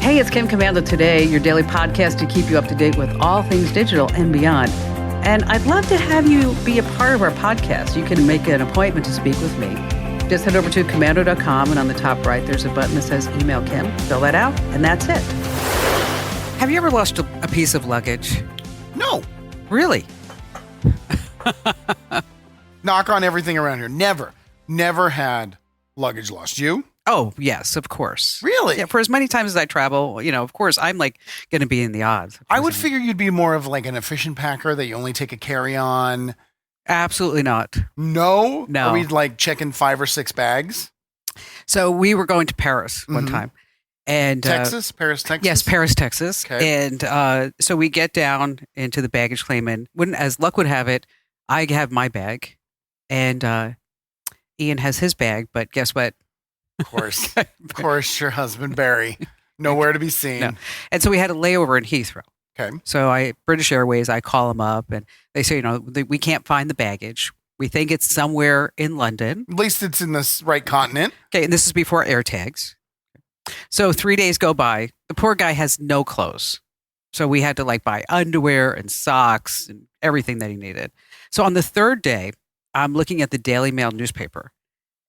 Hey, it's Kim Commando Today, your daily podcast to keep you up to date with all things digital and beyond. And I'd love to have you be a part of our podcast. You can make an appointment to speak with me. Just head over to commando.com, and on the top right, there's a button that says Email Kim. Fill that out, and that's it. Have you ever lost a piece of luggage? No. Really? Knock on everything around here. Never had luggage lost. You? Oh, yes, of course. Really? Yeah, for as many times as I travel, of course, I'm going to be in the odds. I would figure you'd be more of like an efficient packer that you only take a carry-on. Absolutely not. No? No. Are we like checking 5 or 6 bags? So we were going to Paris one time. And Texas? Paris, Texas? Yes, Paris, Texas. Okay. And so we get down into the baggage claim, and as luck would have it, I have my bag, and Ian has his bag, but guess what? Of course, your husband, Barry, nowhere to be seen. No. And so we had a layover in Heathrow. Okay. So British Airways, I call them up, and they say, we can't find the baggage. We think it's somewhere in London. At least it's in this right continent. Okay, and this is before air tags. So 3 days go by. The poor guy has no clothes. So we had to buy underwear and socks and everything that he needed. So on the third day, I'm looking at the Daily Mail newspaper.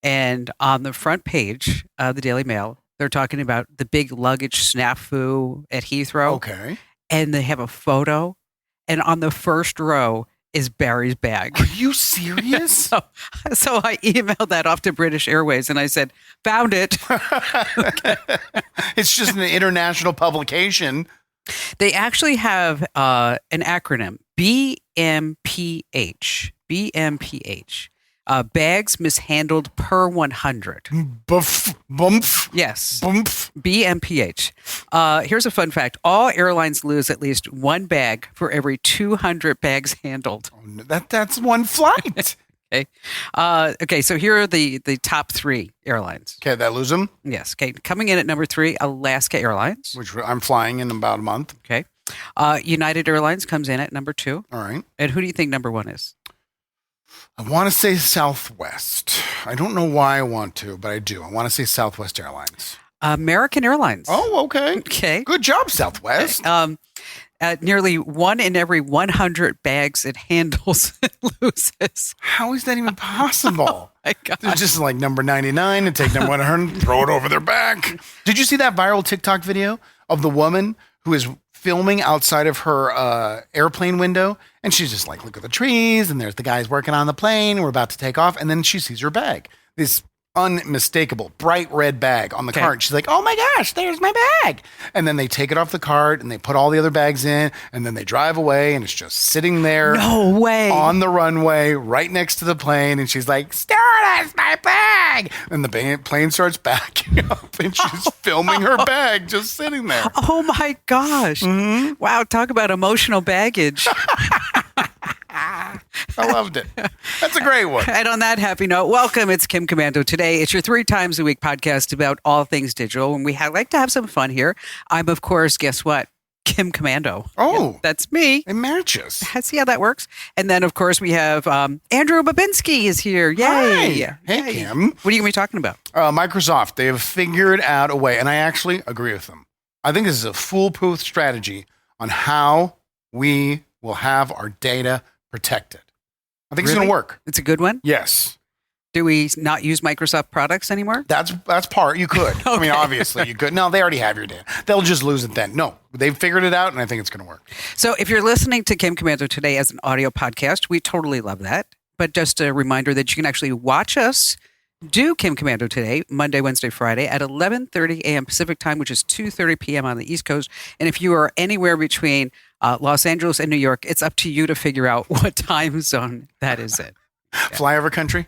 And on the front page of the Daily Mail, they're talking about the big luggage snafu at Heathrow. Okay. And they have a photo. And on the first row is Barry's bag. Are you serious? So I emailed that off to British Airways, and I said, found it. It's just an international publication. They actually have an acronym, BMPH. BMPH. Bags mishandled per 100. Bumph. Yes. Bumph. BMPH. Here's a fun fact. All airlines lose at least one bag for every 200 bags handled. That's one flight. Okay. Okay, so here are the top 3 airlines. Okay, that lose them? Yes. Okay, coming in at number 3, Alaska Airlines. Which I'm flying in about a month. Okay. United Airlines comes in at number 2. All right. And who do you think number 1 is? I want to say Southwest. I don't know why I want to, but I do. I want to say Southwest Airlines. American Airlines. Oh, okay. Okay. Good job, Southwest. Nearly 1 in every 100 bags it handles loses. How is that even possible? Oh my God. They're just like number 99 and take number 100, throw it over their back. Did you see that viral TikTok video of the woman who is filming outside of her airplane window? And she's just like, look at the trees, and there's the guys working on the plane. We're about to take off. And then she sees her bag, this unmistakable bright red bag on the cart. She's like, oh my gosh, there's my bag. And then they take it off the cart and they put all the other bags in, and then they drive away, and it's just sitting there. No way. On the runway right next to the plane. And she's like, stewardess, my bag. And the plane starts backing up, and she's filming her bag just sitting there. Oh my gosh. Mm-hmm. Wow. Talk about emotional baggage. I loved it. That's a great one. And on that happy note, welcome. It's Kim Commando Today. It's your 3 times a week podcast about all things digital. And we like to have some fun here. I'm, of course, guess what? Kim Commando. Oh. Yeah, that's me. It matches. See how that works? And then, of course, we have Andrew Babinski is here. Yay. Hi. Hey, Yay. Kim. What are you going to be talking about? Microsoft. They have figured out a way, and I actually agree with them. I think this is a foolproof strategy on how we will have our data protected. I think it's going to work. It's a good one? Yes. Do we not use Microsoft products anymore? That's part. You could. Okay. I mean, obviously you could. No, they already have your data. They'll just lose it then. No, they've figured it out, and I think it's going to work. So if you're listening to Kim Commando Today as an audio podcast, we totally love that. But just a reminder that you can actually watch us do Kim Commando Today, Monday, Wednesday, Friday at 11:30 a.m. Pacific time, which is 2:30 p.m. on the East Coast. And if you are anywhere between Los Angeles and New York, it's up to you to figure out what time zone that is in. Flyover country?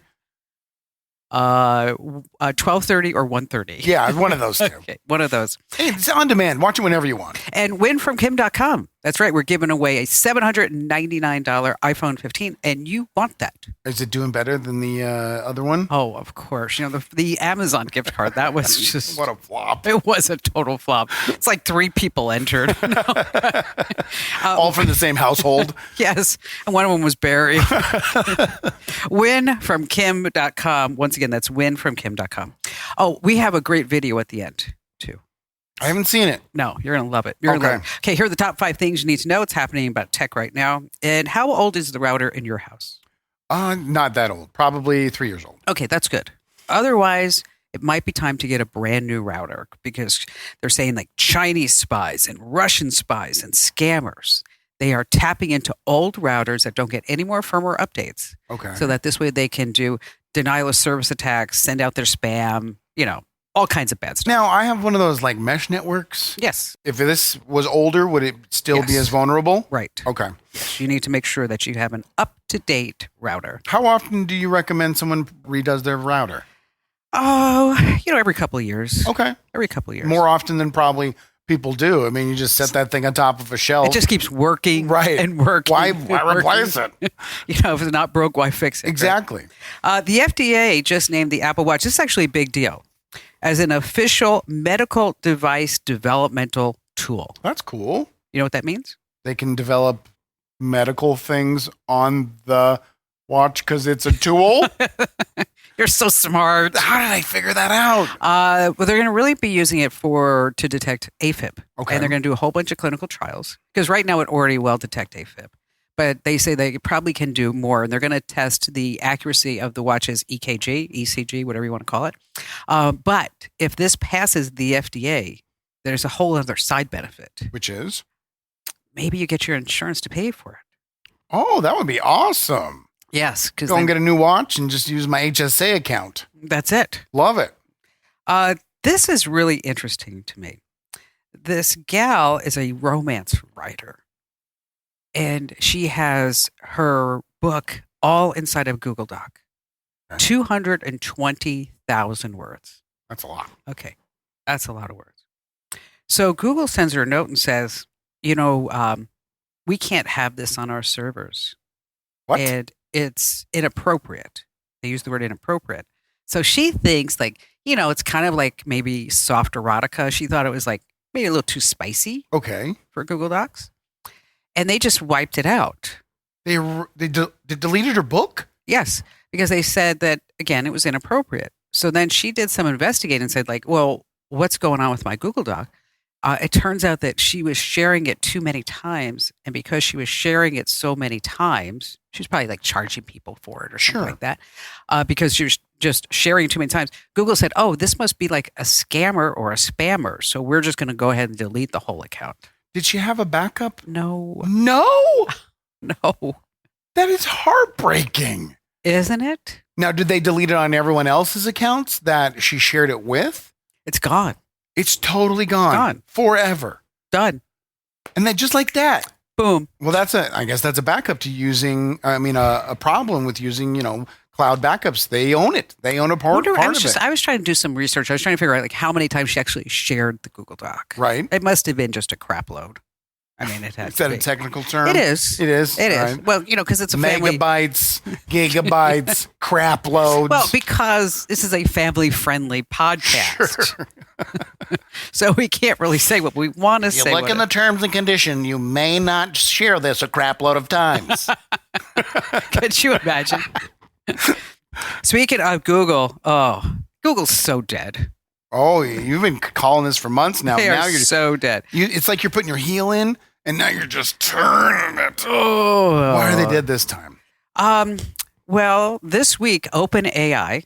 12:30 or 1:30. Yeah, one of those two. Okay, one of those. Hey, it's on demand. Watch it whenever you want. And winfromkim.com. That's right. We're giving away a $799 iPhone 15, and you want that. Is it doing better than the other one? Oh, of course. The Amazon gift card, that was just... What a flop. It was a total flop. It's like 3 people entered. All from the same household? Yes. And one of them was Barry. winfromkim.com. Once again, that's winfromkim.com. Oh, we have a great video at the end, too. I haven't seen it. No, you're going to love it. You're gonna Okay. love it. Okay, here are the top 5 things you need to know. It's happening about tech right now. And how old is the router in your house? Not that old. Probably 3 years old. Okay, that's good. Otherwise, it might be time to get a brand new router because they're saying like Chinese spies and Russian spies and scammers. They are tapping into old routers that don't get any more firmware updates. Okay. So that this way they can do denial of service attacks, send out their spam, all kinds of bad stuff. Now, I have one of those like mesh networks. Yes, If this was older, would it still be Yes. as vulnerable? right. Okay. Yes, you need to make sure that you have an up-to-date router. How often do you recommend someone redoes their router? Oh, every couple of years. Okay. Every couple of years. More often than probably people do. I mean, you just set that thing on top of a shelf. It just keeps working Right. and working. Why and working. replace it? If it's not broke, why fix it? right? Exactly. The FDA just named the Apple Watch. This is actually a big deal as an official medical device developmental tool. That's cool. You know what that means? They can develop medical things on the watch because it's a tool. You're so smart. How did I figure that out? Well, they're going to really be using it to detect AFib. Okay. And they're going to do a whole bunch of clinical trials because right now it already will detect AFib. But they say they probably can do more. And they're going to test the accuracy of the watch's ECG, whatever you want to call it. But if this passes the FDA, there's a whole other side benefit. Which is? Maybe you get your insurance to pay for it. Oh, that would be awesome. Yes, because Go and get a new watch and just use my HSA account. that's it. Love it. This is really interesting to me. This gal is a romance writer, and she has her book all inside of Google Doc. Okay. 220,000 words. That's a lot. Okay, that's a lot of words. So Google sends her a note and says, we can't have this on our servers. What? And it's inappropriate. They use the word inappropriate. So she thinks it's kind of like maybe soft erotica. She thought it was like maybe a little too spicy Okay. for Google Docs. And they just wiped it out. They deleted her book? Yes, because they said that, again, it was inappropriate. So then she did some investigating and said well, what's going on with my Google Doc? It turns out that she was sharing it too many times. And because she was sharing it so many times, she was probably like charging people for it or something Sure. like that. Because she was just sharing it too many times. Google said, this must be like a scammer or a spammer. So we're just going to go ahead and delete the whole account. Did she have a backup? No, No. no. That is heartbreaking. Isn't it? Now, did they delete it on everyone else's accounts that she shared it with? It's gone. It's totally gone. Gone. Forever. Done. And then just like that. Boom. Well, I guess that's a backup to using, a problem with using, cloud backups. They own it. They own a part of it. I was trying to do some research. I was trying to figure out how many times she actually shared the Google Doc. Right. It must have been just a crap load. I mean, it had Is to that be. a technical term? It is. It is. It is. Right. Well, because it's a family. Megabytes, gigabytes, crap loads. Well, because this is a family-friendly podcast. Sure. So we can't really say what we want to You say. look in the terms and condition, you may not share this a crap load of times. Could you imagine? Speaking of Google, Google's so dead. Oh, you've been calling this for months now. They Now are you're so dead. it's like you're putting your heel in and now you're just turning it. Oh. Why are they dead this time? Well, this week, OpenAI,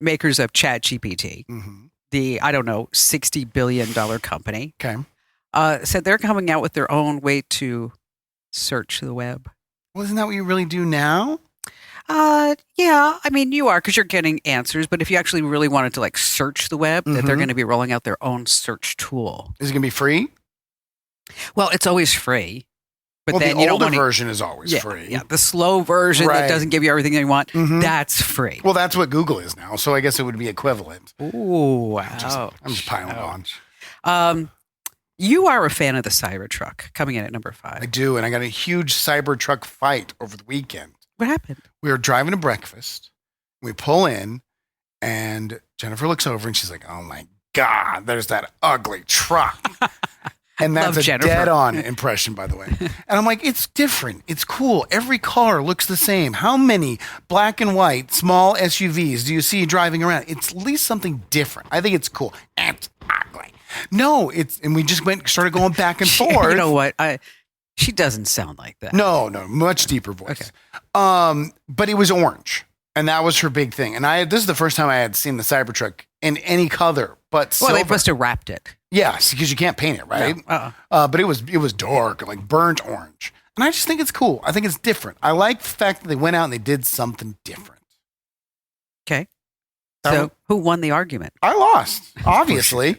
makers of ChatGPT, Mm-hmm. the, $60 billion company, Okay. said they're coming out with their own way to search the web. Well, isn't that what you really do now? Yeah, I mean, you are because you're getting answers. But if you actually really wanted to search the web, that they're Mhm. going to be rolling out their own search tool. Is it going to be free? Well, it's always free. But Well, then the you don't older want to. version is always Yeah, free. yeah, the slow version Right. that doesn't give you everything you want, Mhm. that's free. Well, that's what Google is now. So I guess it would be equivalent. Ooh, I'm just piling on. You are a fan of the Cybertruck coming in at number 5. I do. And I got a huge Cybertruck fight over the weekend. What happened? We were driving to breakfast. We pull in and Jennifer looks over and she's like, oh my God, there's that ugly truck. And that's Love a Jennifer. dead on impression, by the way. And I'm like, it's different. It's cool. Every car looks the same. How many black and white small SUVs do you see driving around? It's at least something different. I think it's cool. And it's ugly. No, and we just started going back and forth. You know what? She doesn't sound like that. No, much deeper voice. Okay. But it was orange, and that was her big thing. And this is the first time I had seen the Cybertruck in any color, but silver. Well, they must have wrapped it. Yes, because you can't paint it, right? No. But it was dark, like burnt orange. And I just think it's cool. I think it's different. I like the fact that they went out and they did something different. Okay. So who won the argument? I lost, obviously.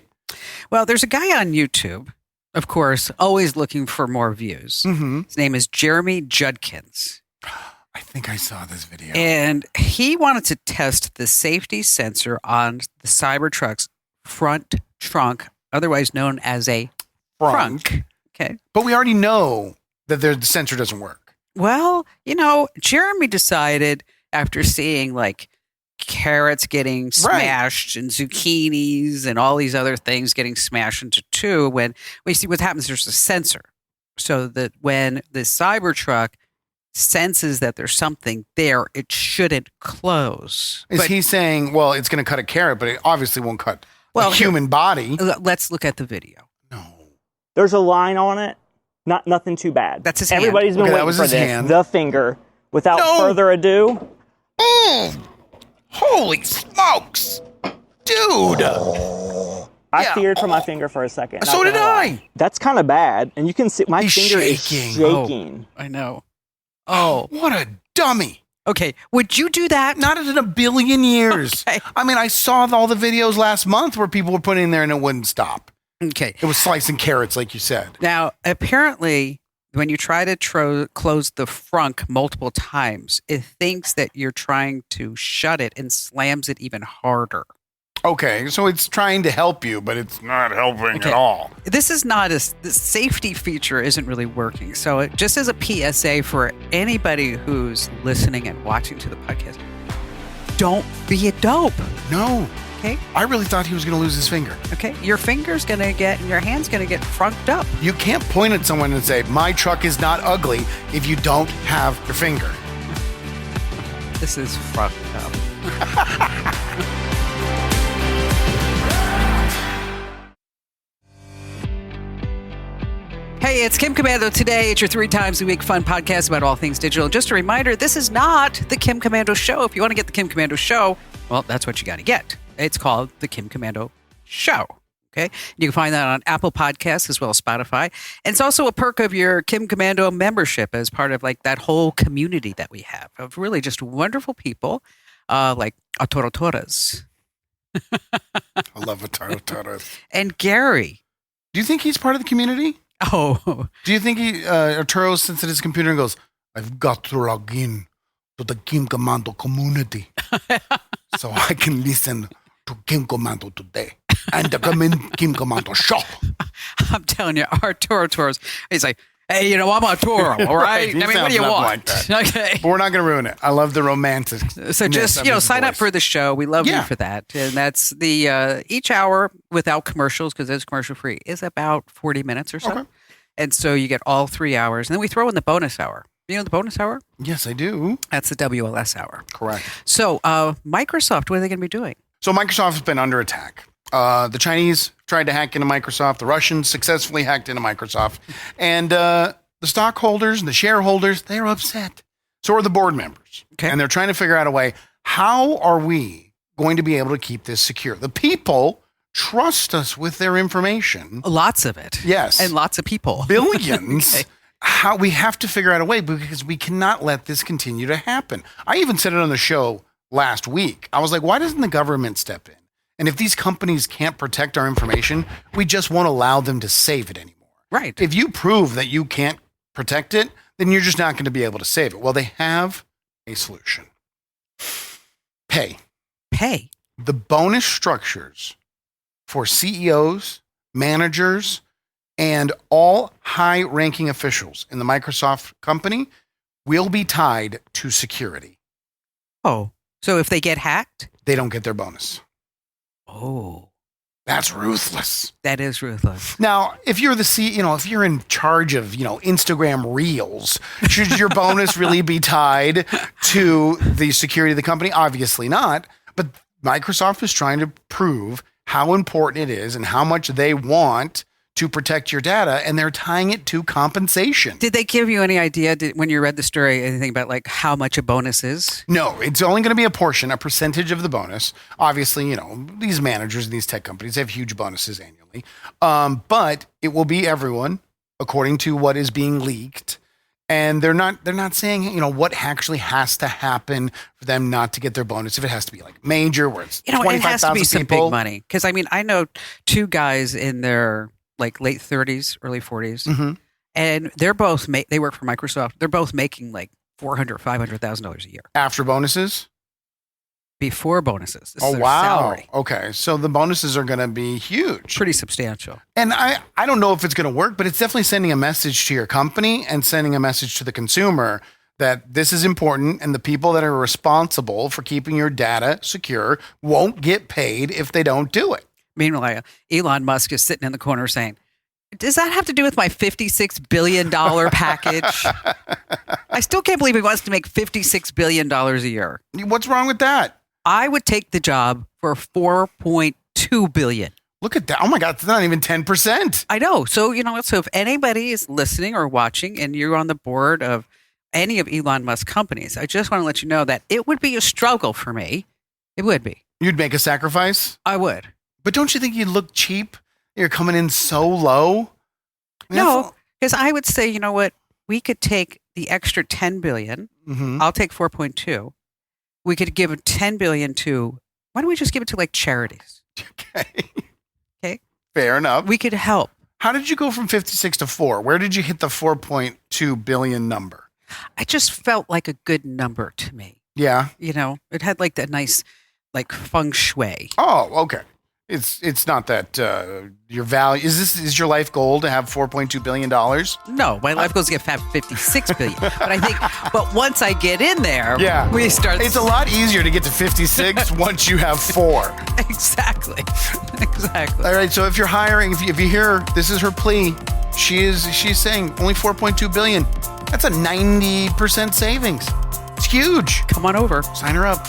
Well, there's a guy on YouTube, of course, always looking for more views. Mm-hmm. His name is Jeremy Judkins. I think I saw this video. And he wanted to test the safety sensor on the Cybertruck's front trunk, otherwise known as a frunk. Okay. But we already know that the sensor doesn't work. Well, Jeremy decided after seeing like carrots getting smashed and zucchinis and all these other things getting smashed into two, when we see what happens, there's a sensor. So that when the Cybertruck senses that there's something there, it shouldn't close. Is he saying, well, it's going to cut a carrot, but it obviously won't cut a human body? Let's look at the video. No. There's a line on it. Nothing too bad. That's his hand. Everybody's been waiting for this. Hand. The finger. Without further ado. Holy smokes. Dude. I feared for my finger for a second. So did I. That's kind of bad. And you can see my He's finger shaking. is shaking. I know. Oh. What a dummy. Okay. Would you do that? Not in a billion years. Okay. I mean, I saw all the videos last month where people were putting in there and it wouldn't stop. Okay. It was slicing carrots, like you said. Now, apparently, when you try to close the frunk multiple times, it thinks that you're trying to shut it and slams it even harder. Okay, so it's trying to help you, but it's not helping at all. This is not the safety feature isn't really working. So just as a PSA for anybody who's listening and watching to the podcast, don't be a dope. No. Okay. I really thought he was going to lose his finger. Okay. Your finger's going to your hand's going to get frunked up. You can't point at someone and say, my truck is not ugly if you don't have your finger. This is frunked up. Hey, it's Kim Commando today. It's your 3 times a week fun podcast about all things digital. Just a reminder, this is not the Kim Commando Show. If you want to get the Kim Commando Show, well, that's what you got to get. It's called the Kim Commando Show. Okay. You can find that on Apple Podcasts as well as Spotify. And it's also a perk of your Kim Commando membership as part of like that whole community that we have of really just wonderful people like Atorotoras. I love Atorotoras. And Gary. Do you think he's part of the community? Oh. Do you think Arturo sits at his computer and goes, I've got to log in to the Kim Commando community so I can listen to Kim Commando today and the Kim Commando show? I'm telling you, Arturo Torres, he's like, hey, I'm Arturo, all right? Right, I mean, what do you want? Like that. Okay. But we're not going to ruin it. I love the romantic. So just, sign up for the show. We love you for that. And that's the each hour without commercials, because it's commercial free, is about 40 minutes or so. Okay. And so you get all 3 hours. And then we throw in the bonus hour. You know the bonus hour? Yes, I do. That's the WLS hour. Correct. So Microsoft, what are they going to be doing? So Microsoft has been under attack. The Chinese tried to hack into Microsoft. The Russians successfully hacked into Microsoft. And the stockholders and the shareholders, they're upset. So are the board members. Okay. And they're trying to figure out a way, how are we going to be able to keep this secure? The people trust us with their information. Lots of it. Yes. And lots of people. Billions. Okay. How we have to figure out a way, because we cannot let this continue to happen. I even said it on the show last week. I was like, why doesn't the government step in? And if these companies can't protect our information, we just won't allow them to save it anymore. Right. If you prove that you can't protect it, then you're just not going to be able to save it. Well, they have a solution. Pay. The bonus structures for CEOs, managers, and all high-ranking officials in the Microsoft company will be tied to security. Oh, so if they get hacked? They don't get their bonus. Oh. That's ruthless. That is ruthless. Now, if you're the CEO, if you're in charge of, Instagram Reels, should your bonus really be tied to the security of the company? Obviously not. But Microsoft is trying to prove how important it is and how much they want to protect your data, and they're tying it to compensation. Did they give you any idea when you read the story, anything about like how much a bonus is? No, it's only going to be a percentage of the bonus. Obviously, you know, these managers and these tech companies have huge bonuses annually. But it will be everyone according to what is being leaked. And they're not saying, you know, what actually has to happen for them not to get their bonus. If it has to be like major, where it's, you know, it has to be some people. big money. Because I mean, I know two guys in their like late 30s, early 40s, and they're both they work for Microsoft. They're both making like $400,000-$500,000 a year After bonuses? before bonuses. This Oh, is their wow. salary. Okay. So the bonuses are going to be huge. Pretty substantial. And I don't know if it's going to work, but it's definitely sending a message to your company and sending a message to the consumer that this is important, and the people that are responsible for keeping your data secure won't get paid if they don't do it. Meanwhile, Elon Musk is sitting in the corner saying, does that have to do with my $56 billion package? I still can't believe he wants to make $56 billion a year. What's wrong with that? I would take the job for $4.2 billion. Look at that. Oh my God. It's not even 10%. I know. So, you know, so if anybody is listening or watching and you're on the board of any of Elon Musk's companies, I just want to let you know that it would be a struggle for me. It would be. You'd make a sacrifice? I would. But don't you think you'd look cheap? You're coming in so low. I mean, No, because I would say, you know what? We could take the extra $10 billion. I'll take 4.2. We could give $10 billion to, why don't we just give it to like charities? Okay. Fair enough. We could help. How did you go from 56 to 4? Where did you hit the 4.2 billion number? I just felt like a good number to me. Yeah. You know, it had like that nice, like feng shui. Oh, okay. It's not that your value is your life goal to have $4.2 billion? No, my life goes to get $56 billion. But once I get in there, Yeah. we start. It's a lot easier to get to 56 once you have 4. Exactly. All right. So if you're hiring, if you hear this is her plea, she's saying only 4.2 billion. That's a 90% savings. It's huge. Come on over. Sign her up.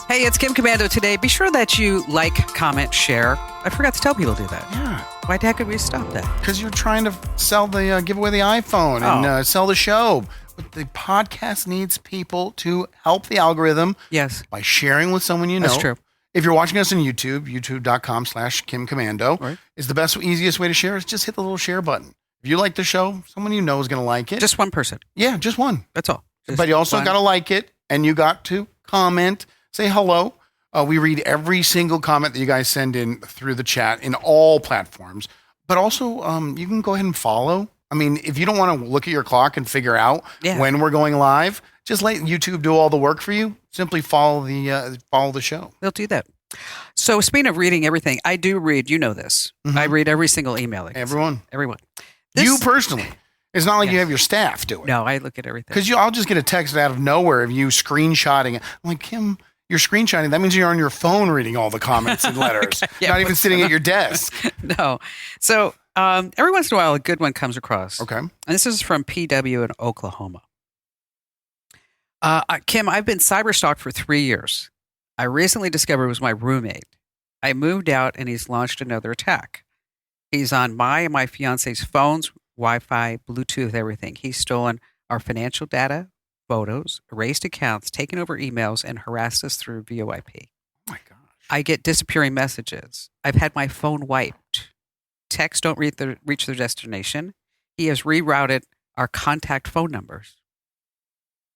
Hey, it's Kim Commando today. Be sure that you like, comment, share. I forgot to tell people to do that. Yeah. Why the heck could we stop that? Because you're trying to sell the give away the iPhone and sell the show. But the podcast needs people to help the algorithm. Yes. By sharing with someone you know. That's true. If you're watching us on YouTube, youtube.com/KimCommando Right. is the best, easiest way to share. Is just hit the little share button. If you like the show, someone you know is going to like it. Just one person. Yeah, just one. That's all. But you also got to like it, and you got to comment, say hello. We read every single comment that you guys send in through the chat in all platforms. But also, you can go ahead and follow. I mean, if you don't want to look at your clock and figure out when we're going live, just let YouTube do all the work for you. Simply follow the show. They'll do that. So speaking of reading everything, I do read. You know this. I read every single email. Everyone. This, You personally. It's not like you have your staff do it. No, I look at everything. Because I'll just get a text out of nowhere of you screenshotting it. I'm like, Kim, you're screenshotting. That means you're on your phone reading all the comments and letters. Not even sitting at your desk. No. So every once in a while, a good one comes across. Okay. And this is from PW in Oklahoma. Kim, I've been cyberstalked for 3 years. I recently discovered it was my roommate. I moved out and he's launched another attack. He's on my and my fiance's phones, Wi-Fi, Bluetooth, everything. He's stolen our financial data, photos, erased accounts, taken over emails, and harassed us through VoIP. Oh my gosh. I get disappearing messages. I've had my phone wiped. Texts don't reach their destination. He has rerouted our contact phone numbers.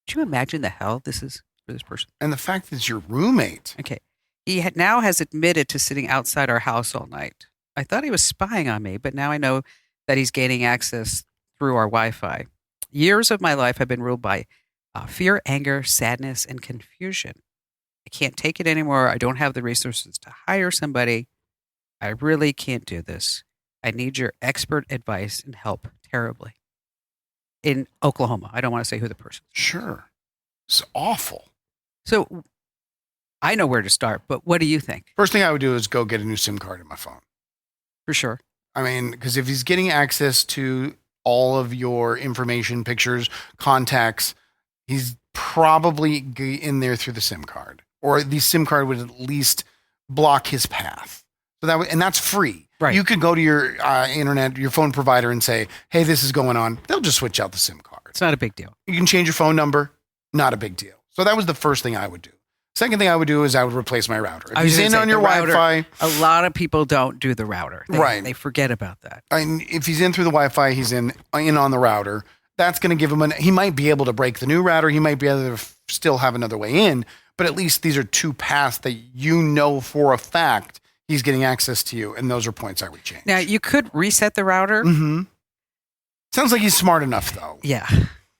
Do you imagine the hell this is for this person? And the fact that it's your roommate. Okay. He now has admitted to sitting outside our house all night. I thought he was spying on me, but now I know that he's gaining access through our Wi-Fi. Years of my life have been ruled by fear, anger, sadness, and confusion. I can't take it anymore. I don't have the resources to hire somebody. I really can't do this. I need your expert advice and help terribly. In Oklahoma. I don't want to say who the person is. Sure. It's awful. So I know where to start, but what do you think? First thing I would do is go get a new SIM card in my phone. For sure. I mean, because if he's getting access to all of your information, pictures, contacts. He's probably in there through the SIM card, or the SIM card would at least block his path. So and that's free. Right. You could go to your internet, your phone provider, and say, "Hey, this is going on." They'll just switch out the SIM card. It's not a big deal. You can change your phone number. Not a big deal. So that was the first thing I would do. Second thing I would do is I would replace my router. If he's in on your Wi-Fi. A lot of people don't do the router. Right. They forget about that. And if he's in through the Wi-Fi, he's in on the router. That's going to give him he might be able to break the new router. He might be able to still have another way in, but at least these are two paths that you know for a fact he's getting access to you. And those are points I would change. Now you could reset the router. Mm-hmm. Sounds like he's smart enough though. Yeah.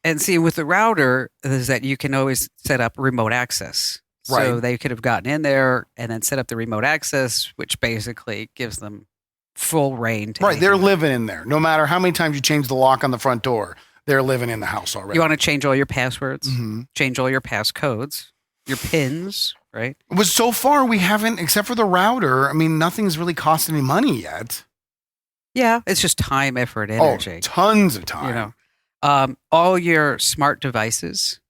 And see, with the router is that you can always set up remote access. Right. So they could have gotten in there and then set up the remote access, which basically gives them full reign. Right. They're living in there. No matter how many times you change the lock on the front door, they're living in the house already. You want to change all your passwords, mm-hmm. change all your passcodes, your pins, right? But so far we haven't, except for the router. I mean, nothing's really cost any money yet. Yeah. It's just time, effort, energy. Oh, tons of time. You know, all your smart devices,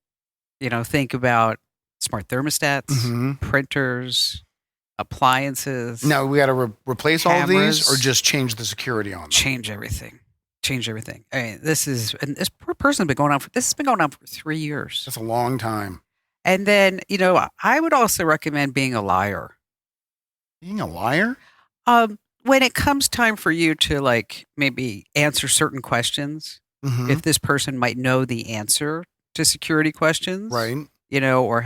think about smart thermostats, mm-hmm. printers, appliances. Now we got to replace all of these, cameras. or just change the security on them. Change everything. I mean, this person's been going on this has been going on for 3 years. That's a long time. And then, I would also recommend being a liar. Being a liar? When it comes time for you to maybe answer certain questions, mm-hmm. if this person might know the answer to security questions, right? Or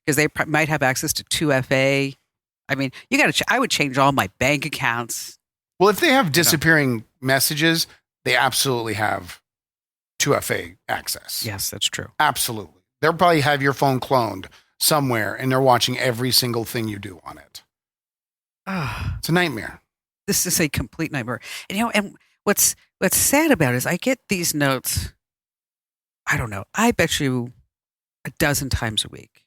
because they might have access to 2FA. I mean, I would change all my bank accounts. Well, if they have disappearing messages, they absolutely have 2FA access. Yes, that's true. Absolutely. They'll probably have your phone cloned somewhere and they're watching every single thing you do on it. It's a nightmare. This is a complete nightmare. And, and what's sad about it is I get these notes, I don't know, I bet you a dozen times a week.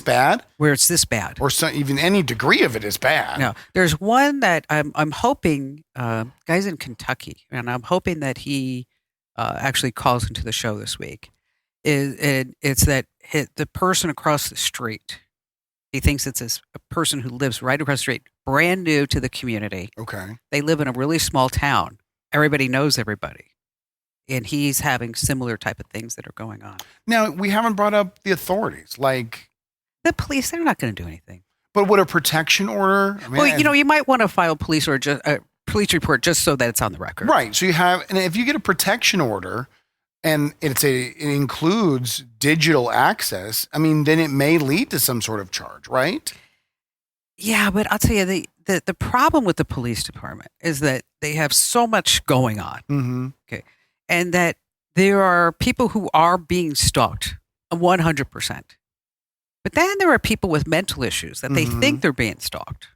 Bad? Where it's this bad. Or even any degree of it is bad. No, there's one that I'm hoping, guy's in Kentucky, and I'm hoping that he actually calls into the show this week. It's that the person across the street, he thinks it's a person who lives right across the street, brand new to the community. Okay. They live in a really small town. Everybody knows everybody. And he's having similar type of things that are going on. Now, we haven't brought up the authorities, like the police. They're not going to do anything. But would a protection order? I mean, well, you might want to file police police report just so that it's on the record. Right. So and if you get a protection order, and it includes digital access, I mean, then it may lead to some sort of charge, right? Yeah, but I'll tell you the problem with the police department is that they have so much going on. Mm-hmm. Okay. And that there are people who are being stalked 100%. But then there are people with mental issues that they think they're being stalked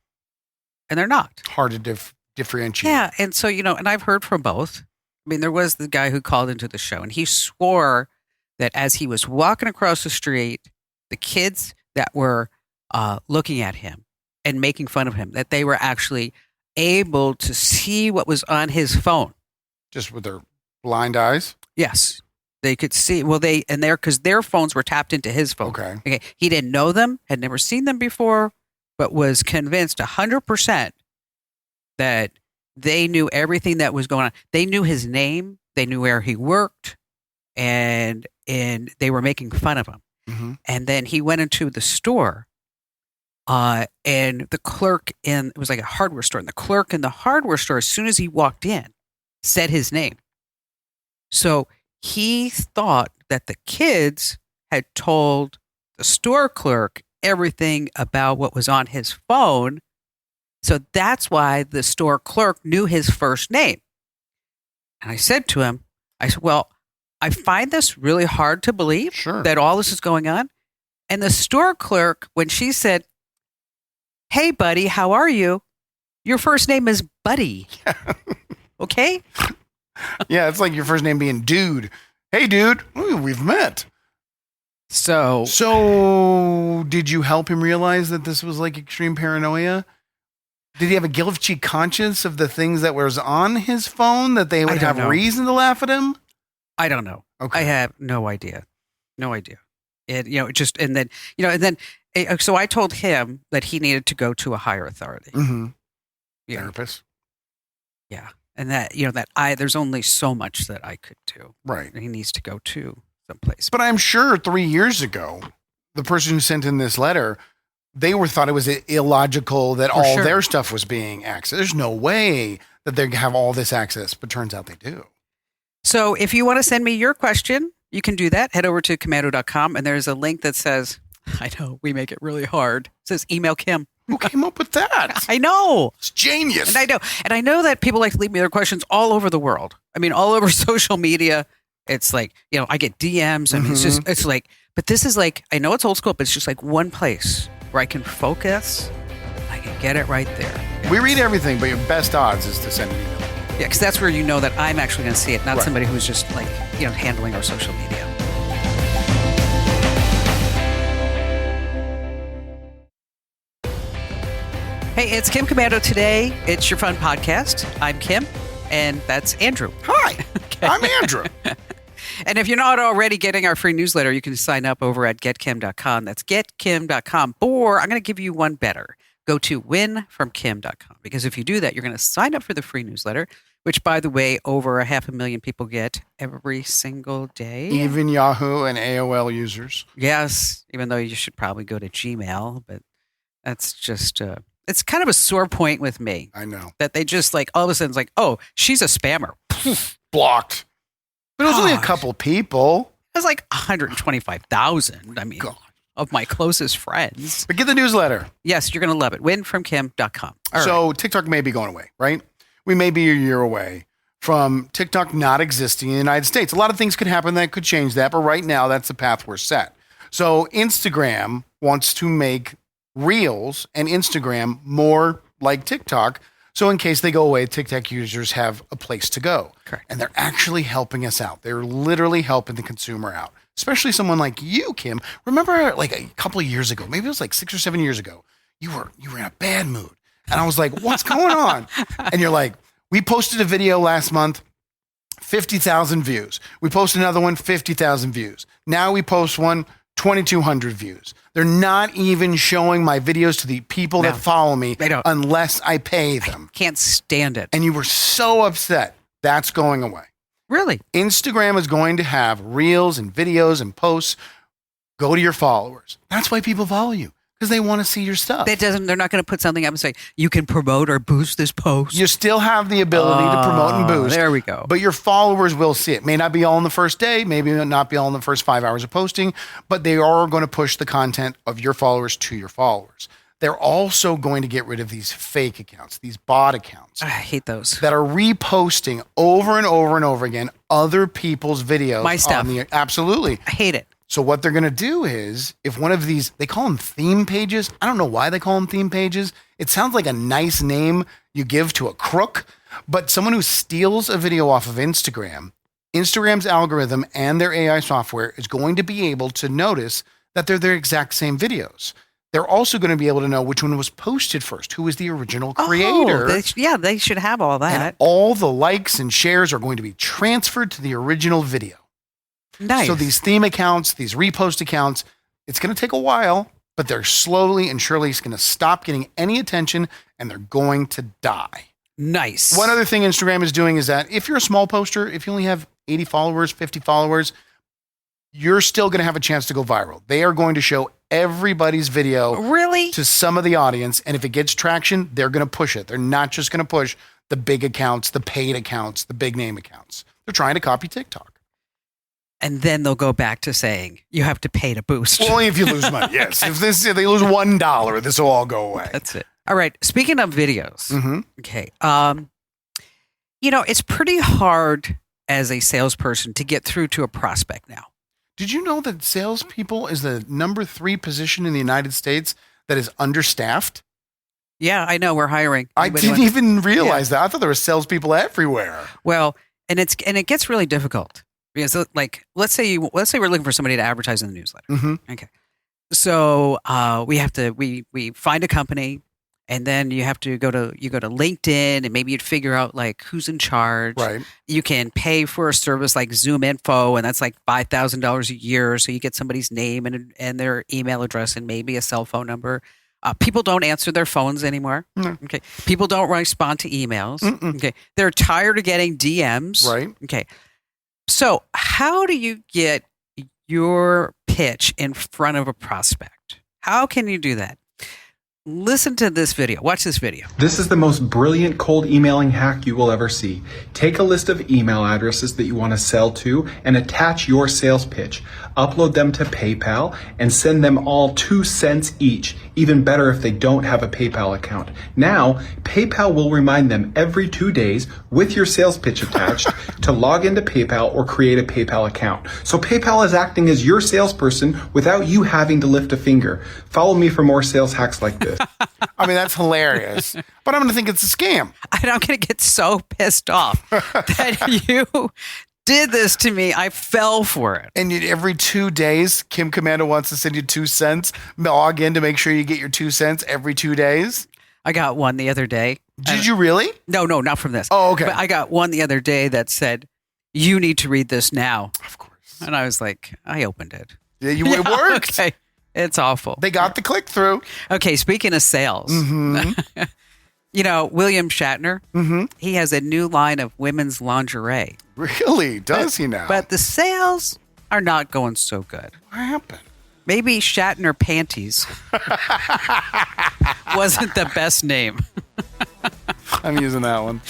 and they're not. Hard to differentiate. Yeah. And so, and I've heard from both. I mean, there was the guy who called into the show and he swore that as he was walking across the street, the kids that were looking at him and making fun of him, that they were actually able to see what was on his phone. Just with their blind eyes? Yes. They could see. Well, because their phones were tapped into his phone. Okay. He didn't know them, had never seen them before, but was convinced 100% that they knew everything that was going on. They knew his name. They knew where he worked, and they were making fun of him. Mm-hmm. And then he went into the store, and the clerk it was like a hardware store, and the clerk in the hardware store, as soon as he walked in, said his name. So he thought that the kids had told the store clerk everything about what was on his phone. So that's why the store clerk knew his first name. And I said to him, well, I find this really hard to believe that all this is going on. And the store clerk, when she said, "Hey, buddy, how are you? Your first name is Buddy." Okay? Yeah, it's like your first name being Dude. Hey, dude, ooh, we've met. So did you help him realize that this was like extreme paranoia? Did he have a guilty conscience of the things that was on his phone that they would don't have know. reason to laugh at him? I don't know. Okay. I have no idea. No idea. And so I told him that he needed to go to a higher authority. Mm-hmm. Yeah. Therapist. Yeah. And that, there's only so much that I could do. Right. And he needs to go to someplace. But I'm sure 3 years ago, the person who sent in this letter, they thought it was illogical that all sure. their stuff was being accessed. There's no way that they have all this access, but turns out they do. So if you want to send me your question, you can do that. Head over to commando.com and there's a link that says, I know we make it really hard. It says email Kim. Who came up with that? I know. It's genius. And I know that people like to leave me their questions all over the world. I mean, all over social media. It's like, I get DMs. I mean, it's like, but this is like, I know it's old school, but it's just like one place where I can focus. I can get it right there. We read everything, but your best odds is to send an email. Yeah, because that's where you know that I'm actually going to see it, not Right. somebody who's just like, handling our social media. Hey, it's Kim Commando today. It's your fun podcast. I'm Kim, and that's Andrew. Hi, I'm Andrew. And if you're not already getting our free newsletter, you can sign up over at getkim.com. That's getkim.com. Or I'm going to give you one better. Go to winfromkim.com. Because if you do that, you're going to sign up for the free newsletter, which, by the way, over 500,000 people get every single day. Even Yahoo and AOL users. Yes, even though you should probably go to Gmail. But that's just, it's kind of a sore point with me. I know. That they just like, all of a sudden, it's like, oh, she's a spammer. Blocked. But it was only a Gosh. couple people. It's like 125,000. I mean, God. of my closest friends. But get the newsletter. Yes, you're going to love it. Winfromkim.com. All So right. TikTok may be going away, right? We may be a year away from TikTok not existing in the United States. A lot of things could happen that could change that, but right now that's the path we're set. So Instagram wants to make Reels and Instagram more like TikTok. So in case they go away, TikTok users have a place to go. Correct. And they're actually helping us out. They're literally helping the consumer out, especially someone like you, Kim. Remember like a couple of years ago, maybe it was like 6 or 7 years ago, you were in a bad mood. And I was like, what's going on? And you're like, we posted a video last month, 50,000 views. We posted another one, 50,000 views. Now we post one, 2,200 views. They're not even showing my videos to the people No, that follow me they don't. unless I pay them. Can't stand it. And you were so upset. That's going away. Really? Instagram is going to have reels and videos and posts go to your followers. That's why people follow you, because they want to see your stuff. They're not going to put something up and say, you can promote or boost this post. You still have the ability to promote and boost. There we go. But your followers will see it. May not be all in the first day, maybe not be all in the first 5 hours of posting, but they are going to push the content of your followers to your followers. They're also going to get rid of these fake accounts, these bot accounts I hate those. that are reposting over and over and over again other people's videos. My stuff. Absolutely. I hate it. So what they're going to do is, if one of these, they call them theme pages. I don't know why they call them theme pages. It sounds like a nice name you give to a crook, but someone who steals a video off of Instagram's algorithm and their AI software is going to be able to notice that they're their exact same videos. They're also going to be able to know which one was posted first, who was the original creator. They should have all And that. all the likes and shares are going to be transferred to the original video. Nice. So these theme accounts, these repost accounts, it's going to take a while, but they're slowly and surely going to stop getting any attention and they're going to die. Nice. One other thing Instagram is doing is that if you're a small poster, if you only have 80 followers, 50 followers, you're still going to have a chance to go viral. They are going to show everybody's video Really? to some of the audience. And if it gets traction, they're going to push it. They're not just going to push the big accounts, the paid accounts, the big name accounts. They're trying to copy TikTok. And then they'll go back to saying, you have to pay to boost. Only if you lose money. Yes. If they lose $1, this will all go away. That's it. All right. Speaking of videos. Mm-hmm. Okay. It's pretty hard as a salesperson to get through to a prospect now. Did you know that salespeople is the number 3 position in the United States that is understaffed? Yeah, I know we're hiring. I Anybody didn't want- even realize that. I thought there were salespeople everywhere. Well, and it gets really difficult because, like, let's say we're looking for somebody to advertise in the newsletter. Mm-hmm. Okay, so we have to we find a company, And then you have to go to LinkedIn, and maybe you'd figure out like who's in charge. Right. You can pay for a service like Zoom Info, and that's like $5,000 a year. So you get somebody's name and their email address and maybe a cell phone number. People don't answer their phones anymore. No. Okay. People don't respond to emails. Okay. They're tired of getting DMs. Right. Okay. So how do you get your pitch in front of a prospect? How can you do that? Listen to this video. Watch this video. This is the most brilliant cold emailing hack you will ever see. Take a list of email addresses that you want to sell to and attach your sales pitch. Upload them to PayPal and send them all 2 cents each. Even better if they don't have a PayPal account. Now, PayPal will remind them every 2 days with your sales pitch attached to log into PayPal or create a PayPal account. So PayPal is acting as your salesperson without you having to lift a finger. Follow me for more sales hacks like this. I mean, that's hilarious. But I'm going to think it's a scam. And I'm going to get so pissed off that you did this to me. I fell for it. And every 2 days, Kim Commando wants to send you 2 cents. Log in to make sure you get your 2 cents every 2 days. I got one the other day. Did you really? No, not from this. Oh, okay. But I got one the other day that said, "You need to read this now." Of course. And I was like, I opened it. Yeah, it worked. Okay. It's awful. They got the click through. Okay, speaking of sales, William Shatner, he has a new line of women's lingerie. Really? Does he now? But the sales are not going so good. What happened? Maybe Shatner Panties wasn't the best name. I'm using that one.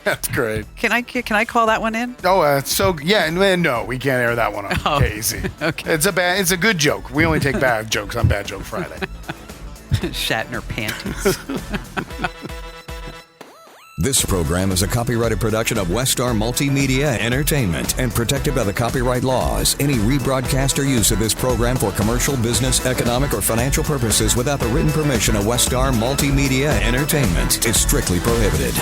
That's great. Can I call that one in? Oh, no, we can't air that one on Casey. Okay. It's a good joke. We only take bad jokes on Bad Joke Friday. Shatner Panties. This program is a copyrighted production of Westar Multimedia Entertainment and protected by the copyright laws. Any rebroadcast or use of this program for commercial, business, economic, or financial purposes without the written permission of Westar Multimedia Entertainment is strictly prohibited.